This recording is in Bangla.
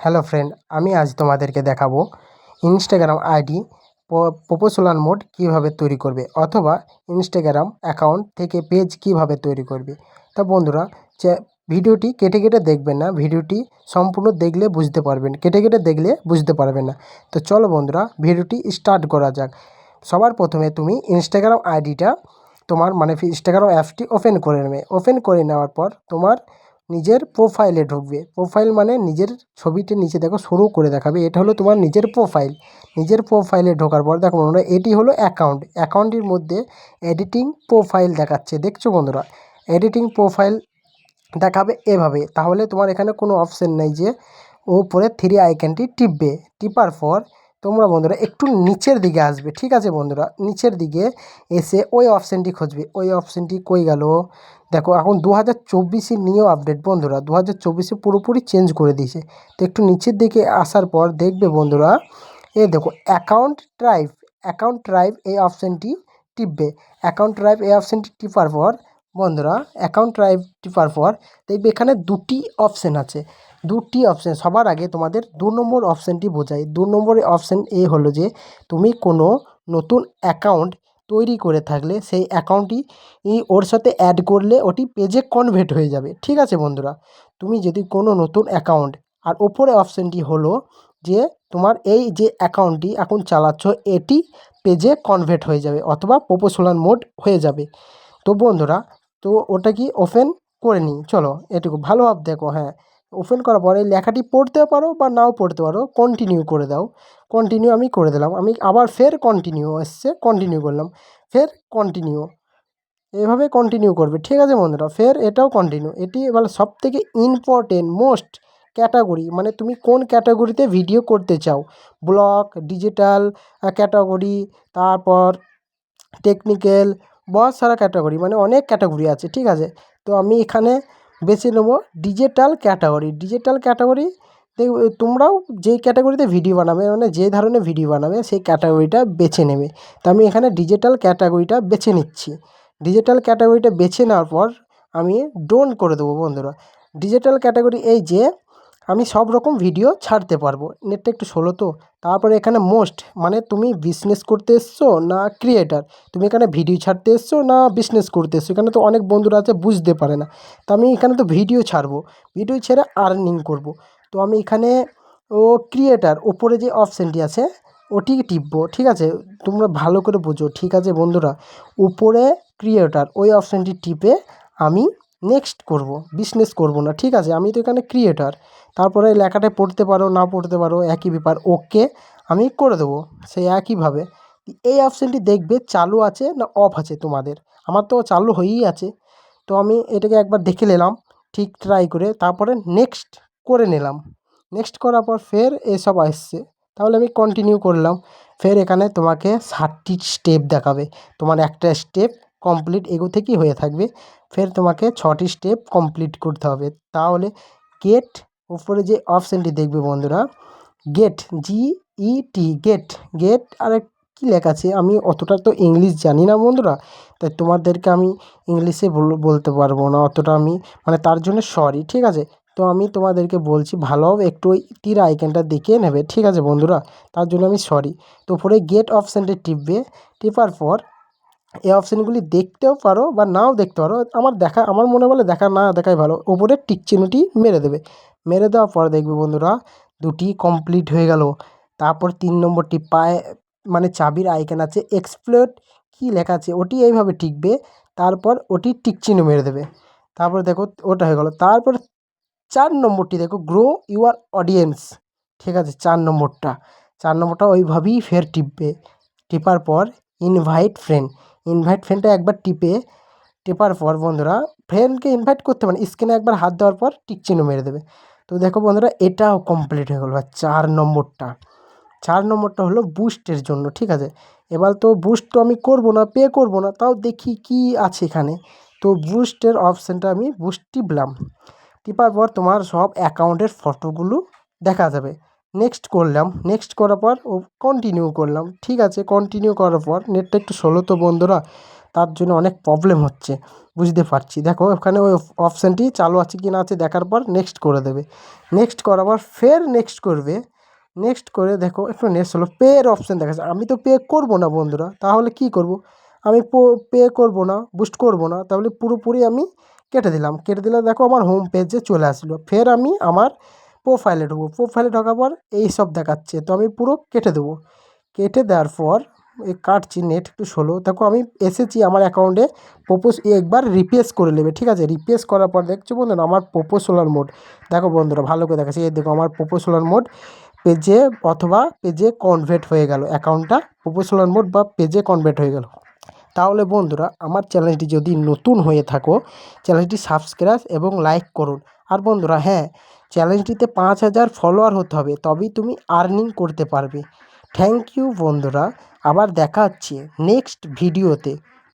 হ্যালো ফ্রেন্ড, আমি আজ তোমাদেরকে দেখাবো ইনস্টাগ্রাম আইডি প্রপোশনাল মোড কীভাবে তৈরি করবে অথবা ইনস্টাগ্রাম অ্যাকাউন্ট থেকে পেজ কীভাবে তৈরি করবে। তা বন্ধুরা, যে ভিডিওটি কেটে কেটে দেখবেন না, ভিডিওটি সম্পূর্ণ দেখলে বুঝতে পারবেন, কেটে কেটে দেখলে বুঝতে পারবেন না। তো চলো বন্ধুরা, ভিডিওটি স্টার্ট করা যাক। সবার প্রথমে তুমি ইনস্টাগ্রাম আইডিটা তোমার ইনস্টাগ্রাম অ্যাপটি ওপেন করে নেবে। ওপেন করে নেওয়ার পর তোমার নিজের প্রোফাইলে ঢুকবে। প্রোফাইল মানে নিজের ছবিটি নিচে দেখো শুরু করে দেখাবে, এটা হলো তোমার নিজের প্রোফাইল। নিজের প্রোফাইলে ঢোকার পর দেখো বন্ধুরা, এটি হলো অ্যাকাউন্ট। অ্যাকাউন্টের মধ্যে এডিটিং প্রোফাইল দেখাচ্ছে, দেখছো বন্ধুরা? এডিটিং প্রোফাইল দেখাবে এভাবে। তাহলে তোমার এখানে কোনো অপশান নেই যে উপরে থ্রি আইকনটি টিপবে। টিপার পর তোমরা বন্ধুরা একটু নিচের দিকে আসবে, ঠিক আছে বন্ধুরা? নিচের দিকে এসে ওই অপশানটি খুঁজবে। ওই অপশানটি কই গেল? দেখো এখন 2024 নিয়েও আপডেট বন্ধুরা, 2024 পুরোপুরি চেঞ্জ করে দিয়েছে। তো একটু নিচের দিকে আসার পর দেখবে বন্ধুরা, দেখো অ্যাকাউন্ট ড্রাইভ এই অপশানটি টিপবে। অ্যাকাউন্ট ড্রাইভ এই অপশানটি টিপার পর বন্ধুরা, অ্যাকাউন্ট ড্রাইভ টিপার পর দেখবে এখানে দুটি অপশান আছে। দুটি অপশান, সবার আগে তোমাদের 2 নম্বর অপশানটি বোঝাই। 2 নম্বরের অপশান হলো যে তুমি কোনো নতুন অ্যাকাউন্ট তৈরি করে থাকলে সেই অ্যাকাউন্টটি ওর সাথে অ্যাড করলে ওটি পেজে কনভার্ট হয়ে যাবে, ঠিক আছে বন্ধুরা? তুমি যদি কোনো নতুন অ্যাকাউন্ট, আর ওপরে অপশানটি হলো যে তোমার এই যে অ্যাকাউন্টটি এখন চালাচ্ছ এটি পেজে কনভার্ট হয়ে যাবে অথবা প্রপোশনাল মোড হয়ে যাবে। তো বন্ধুরা, তো ওটা কি ওপেন করে নিই, চলো এটুকু ভালোভাবে দেখো। হ্যাঁ, ওপেন করার পরে লেখাটি পড়তেও পারো বা নাও পড়তে পারো, কন্টিনিউ করে দাও। কন্টিনিউ আমি করে দিলাম। আমি আবার ফের কন্টিনিউ এসছে, কন্টিনিউ করলাম, ফের কন্টিনিউ, এভাবে কন্টিনিউ করবে, ঠিক আছে বন্ধুরা? ফের এটাও কন্টিনিউ। এটি এবার সবথেকে ইম্পর্টেন্ট মোস্ট ক্যাটাগরি, মানে তুমি কোন ক্যাটাগরিতে ভিডিও করতে চাও। ব্লগ, ডিজিটাল ক্যাটাগরি, তারপর টেকনিক্যাল, বহুত সারা ক্যাটাগরি, মানে অনেক ক্যাটাগরি আছে, ঠিক আছে? তো আমি এখানে বেছে নেব ডিজিটাল ক্যাটাগরি। ডিজিটাল ক্যাটাগরি তোমরাও যেই ক্যাটাগরিতে ভিডিও বানাবে, মানে যে ধরনের ভিডিও বানাবে সেই ক্যাটাগরিটা বেছে নেবে। তো আমি এখানে ডিজিটাল ক্যাটাগরিটা বেছে নিচ্ছি। ডিজিটাল ক্যাটাগরিটা বেছে নেওয়ার পর আমি ডোন করে দেবো বন্ধুরা। ডিজিটাল ক্যাটাগরি এই যে আমি সব রকম ভিডিও ছাড়তে পারবো। নেটটা একটু স্লো তো। তারপরে এখানে মোস্ট, মানে তুমি বিজনেস করতে এসছো না ক্রিয়েটার, তুমি এখানে ভিডিও ছাড়তে এসছো না বিজনেস করতে এসছো, এখানে তো অনেক বন্ধুরা আছে বুঝতে পারে না। তো আমি এখানে তো ভিডিও ছাড়বো, ভিডিও ছেড়ে আর্নিং করব। তো আমি এখানে ক্রিয়েটার ওপরে যে অপশানটি আছে ওটি টিপবো, ঠিক আছে? তোমরা ভালো করে বোঝো, ঠিক আছে বন্ধুরা? উপরে ক্রিয়েটার ওই অপশানটি টিপে আমি নেক্সট করব, বিজনেস করব না, ঠিক আছে? আমি তো এখানে ক্রিয়েটার। তারপরে লেখাটা পড়তে পারো না পড়তে পারো, একই ব্যাপার, ওকে আমি করে দেবো সেই একইভাবে। এই অপশানটি দেখবে চালু আছে না অফ আছে তোমাদের। আমার তো চালু হয়েই আছে। তো আমি এটাকে একবার দেখে নিলাম ঠিক ট্রাই করে, তারপরে নেক্সট করে নিলাম। নেক্সট করার পর ফের এসব আসছে, তাহলে আমি কন্টিনিউ করলাম। ফের এখানে তোমাকে 60টি স্টেপ দেখাবে। তোমার একটা স্টেপ কমপ্লিট এগোতে কি হয়ে থাকবে, ফের তোমাকে 6টি স্টেপ কমপ্লিট করতে হবে। তাহলে গেট, উপরে যে অপশানটি দেখবে বন্ধুরা, গেট, GET, গেট। গেট আর কী লেখা আছে, আমি অতটা তো ইংলিশ জানি না বন্ধুরা, তাই তোমাদেরকে আমি ইংলিশে বলতে পারবো না অতটা, আমি মানে তার জন্য সরি, ঠিক আছে? তো আমি তোমাদেরকে বলছি ভালোভাবে একটু ওই তীর আইকনটা দেখিয়ে নেবে, ঠিক আছে বন্ধুরা? তার জন্য আমি সরি। তো উপরে গেট অপশানটি টিপবে। টিপার পর এই অপশানগুলি দেখতেও পারো বা নাও দেখতে পারো, আমার মনে বলে দেখা না দেখাই ভালো। ওপরে টিক চিহ্নটি মেরে দেবে। মেরে দেওয়ার পর দেখবে বন্ধুরা দুটি কমপ্লিট হয়ে গেল। তারপর 3 নম্বরটি পায়ে, মানে চাবির আইকন আছে, এক্সপ্লোর কী লেখা আছে ওটি এইভাবে টিকবে। তারপর ওটি টিক চিহ্ন মেরে দেবে। তারপর দেখো ওটা হয়ে গেল। তারপর 4 নম্বরটি দেখো, গ্রো ইউর অডিয়েন্স, ঠিক আছে? 4 নম্বরটা ওইভাবেই ফের টিপবে। টিপার পর ইনভাইট ফ্রেন্ড, ইনভাইট ফ্রেন্ডটা একবার টেপার পর বন্ধুরা, ফ্রেন্ডকে ইনভাইট করতে পারেন, স্ক্রিনে একবার হাত দেওয়ার পর টিক চিহ্ন মেরে দেবে। তো দেখো বন্ধুরা, এটাও কমপ্লিট হয়ে গেল। আর 4 নম্বরটা হলো বুস্টের জন্য, ঠিক আছে? এবার তো বুস্ট তো আমি করবো না, পে করবো না, তাও দেখি কি আছে এখানে। তো বুস্টের অপশানটা আমি বুস্ট টিপলাম। টিপার পর তোমার সব অ্যাকাউন্টের ফটোগুলো দেখা যাবে। নেক্সট করলাম। নেক্সট করার পর কন্টিনিউ করলাম, ঠিক আছে? কন্টিনিউ করার পর নেটটা একটু স্লো তো বন্ধুরা, তার জন্য অনেক প্রবলেম হচ্ছে, বুঝতে পারছি। দেখো ওখানে ওই অপশানটি চালু আছে কি না আছে দেখার পর নেক্সট করে দেবে। নেক্সট করার পর ফের নেক্সট করবে। নেক্সট করে দেখো একটু নেক্সট হলো, পের অপশান দেখাচ্ছে। আমি তো পে করবো না বন্ধুরা, তাহলে কি করব, আমি পে করব না, বুস্ট করব না, তাহলে পুরোপুরি আমি কেটে দিলাম। কেটে দিলে দেখো আমার হোম পেজে চলে আসলো। ফের আমি আমার প্রোফাইলে ঢুকবো। প্রোফাইলে ঢোকার পর এই সব দেখাচ্ছে, তো আমি পুরো কেটে দেবো। কেটে দেওয়ার পর এই কাটছি, নেট একটু স্লো। দেখো আমি এসেছি আমার অ্যাকাউন্টে। একবার রিপ্লেস করে নেবে, ঠিক আছে। রিপ্লেস করার পর দেখছো বন্ধুরা আমার প্রপোজেশনাল মোড, দেখো বন্ধুরা ভালো করে দেখাচ্ছি, এই দেখো আমার প্রপোজেশনাল মোড পেজে অথবা পেজে কনভার্ট হয়ে গেল। অ্যাকাউন্টটা প্রপোজেশনাল মোড বা পেজে কনভার্ট হয়ে গেল। তাহলে বন্ধুরা আমার চ্যানেলটি যদি নতুন হয়ে থাকো, চ্যানেলটি সাবস্ক্রাইব এবং লাইক করুন। আর বন্ধুরা হ্যাঁ, চ্যানেলটিতে 5000 ফলোয়ার হতে হবে, তবেই তুমি আর্নিং করতে পারবে। থ্যাংক ইউ বন্ধুরা, আবার দেখা হচ্ছে নেক্সট ভিডিওতে।